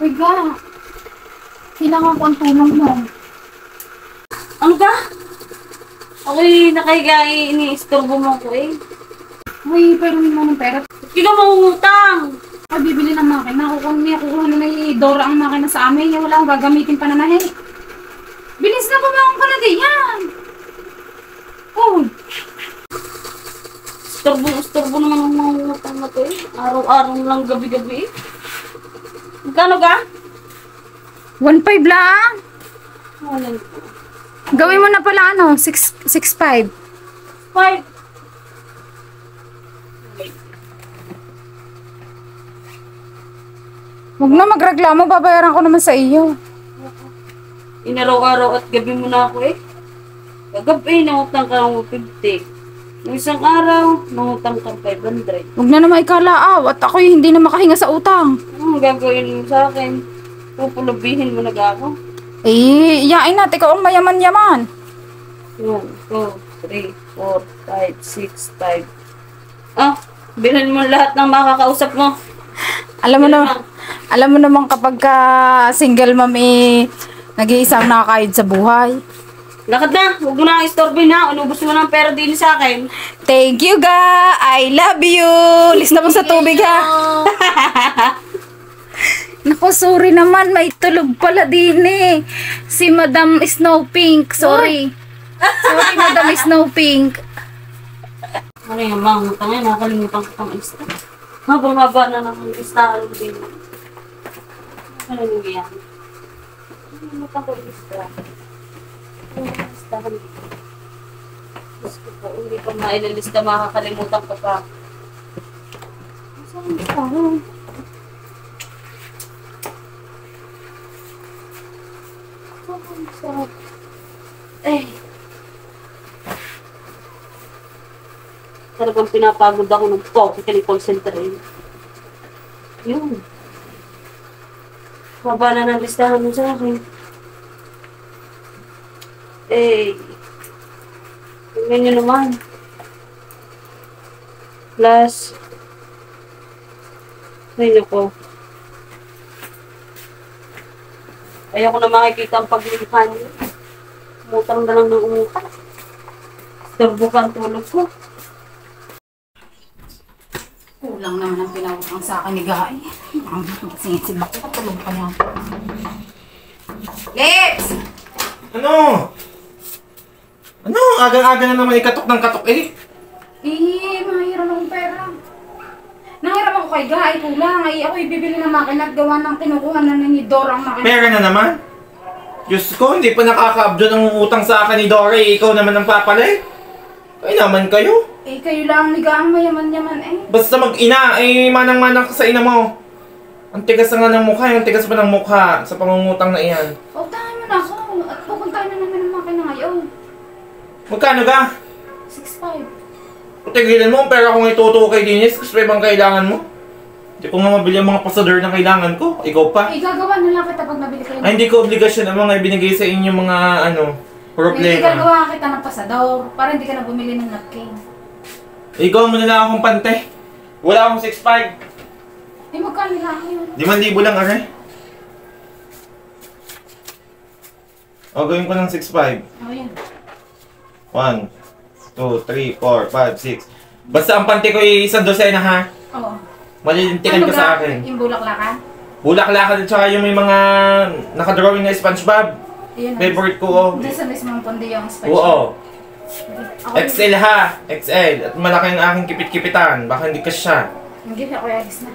Uy, ga. Kailangan ko ang tulong mo. Ano ka? Ako'y nakahiga ini-istorbo mo ko eh. Uy, pero hindi mo ng pera. Hindi ka mangungutang. Ay, bibili ng makina. Kukuha na may Dora ang makina sa amin. Wala akong gagamitin pa na nahin. Bilis na bumangon ka na din yan. Oh. Istorbo naman ang mangungutang na to eh. Araw-araw lang gabi-gabi eh. Magkano ka? 1.5 lang. Walang po. Gawin mo na pala 6.5. 5. Huwag na magreklamo, babayaran ko naman sa iyo. Inaraw-araw at gabi mo na ako eh. Kagabi, nangutang ka ng 50. Yung isang araw, nangutang ka 500. Huwag na naman ikalaaw at ako'y hindi na makahinga sa utang. Ang gagawin mo sa akin? Pupulubihin mo na ako. Eh, iyain natin ikaw ang mayaman-yaman. 1, 2, 3, 4, 5, 6, 7. Ah, bilhin mo lahat ng makakausap mo. Alam mo naman kapag single mom nag-iisang nakakayod sa buhay. Lakad na, huwag mo na istorbohin ha. Unubos mo ng pera din sa akin. Thank you, ga. I love you. Lista mo sa tubig, ha. Naku, sorry naman. May tulog pala din eh. Si Madam Snow Pink. Sorry. Sorry, Madam Snow Pink. Ano yung mga utang yan? Nakalimutan ko pang lista. Habang-haba na ng listahan din. Ano yung yan? Nakalimutan ko lista. Listahan dito. Diyos ko po, hindi ko mailalista, makakalimutan ko pa. Saan ang listahan? Eh. Talagang pinapagod ako ng call center eh. Yun. Baba na ng listahan mo sa akin. Eh. Tingnan nyo naman. Plus. Ay, naku. Ayaw ko na makikita ang paglihan niyo. Umutang na lang ng umutang. Turbo ka ang tulog ko. Kulang naman ang pinawutang sa akin ni Guy. Ang singit-sibak ko. Tulog pa niya. Lips! Ano? Ano? Agang-aga na naman ikatok ng katok eh. Eh, mahiram akong pera. Nahiram ako kay Guy. Kulang. Ay, ako ibibili ng makina at gawa ng kinukuha na ni Dora ang makina. Pera na naman? Diyos ko, hindi pa nakaka-abdo ng utang sa akin ni Dora eh. Ikaw naman ang papalit. Ay naman kayo. Eh, kayo lang ni Gang mayaman-yaman eh. Basta mag-ina, eh manang-manang ka sa ina mo. Ang tigas na nga ng mukha, ang tigas pa ng mukha sa pangungutang na iyan. Pautahan mo na ako at pupuntahan na naman ang makina ngayon. Magkano ka? 6.5. Tigilan mo, pera kong itutukay din yes, kasi bang kailangan mo? Hindi ko nga mabili ang mga pasador na kailangan ko. Ikaw pa. Eh, gagawa na lang kita pag nabili kayo. Ay, hindi ko obligasyon ang mga ibinigay sa inyo mga problema. Hindi gagawa kita ng pasador para hindi ka na bumili ng napkin. Ikaw mo na lang akong pante. Wala akong 6'5". Eh, magkano lang yun? 5,000 lang, aray. O, gawin ko ng 6'5". Oh, yan. 1, 2, 3, 4, 5, 6. Basta ang pante ko ay 1 dosena ha. Oo. Malilintikan ka sa akin. Yung bulaklakan? Bulaklakan at saka yung may mga nakadrawing na SpongeBob. Ayun. Favorite ko, oh. Diyan sa mismong pondi yung special. Oo. Ako, XL ha. XL. At malaki ang aking kipit-kipitan. Baka hindi ka siya. hindi ako alis na.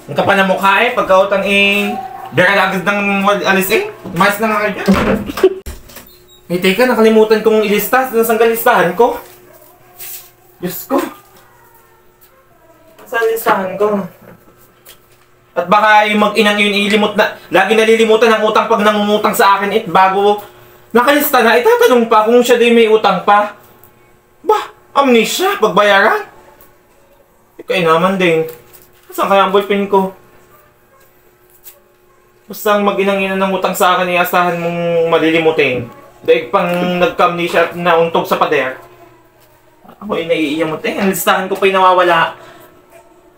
Ang kapal na mukha eh. Pagkautang eh. Daralagad ng alis eh. Mas na nga kayo. Eh, teka. Nakalimutan kong ilista. Nasaan ka listahan ko? Diyos ko. Nasaan listahan ko? At baka yung mag-inang yun ilimot na. Lagi nalilimutan ng utang pag nangungutang sa akin eh. Bago nakalista na, itatanong pa kung siya din may utang pa. Bah, amnesia, pagbayaran. Ikaw naman din. Saan kaya ang ballpen ko? Basta mag-inang-ina ng utang sa akin, iasahan mong malilimutin. Dahil pang nagka-amnesia at nauntog sa pader. Ako yung naiiyamot eh. Ang listahan ko pa yung nawawala.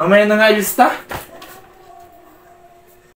Mamaya na nga ilista.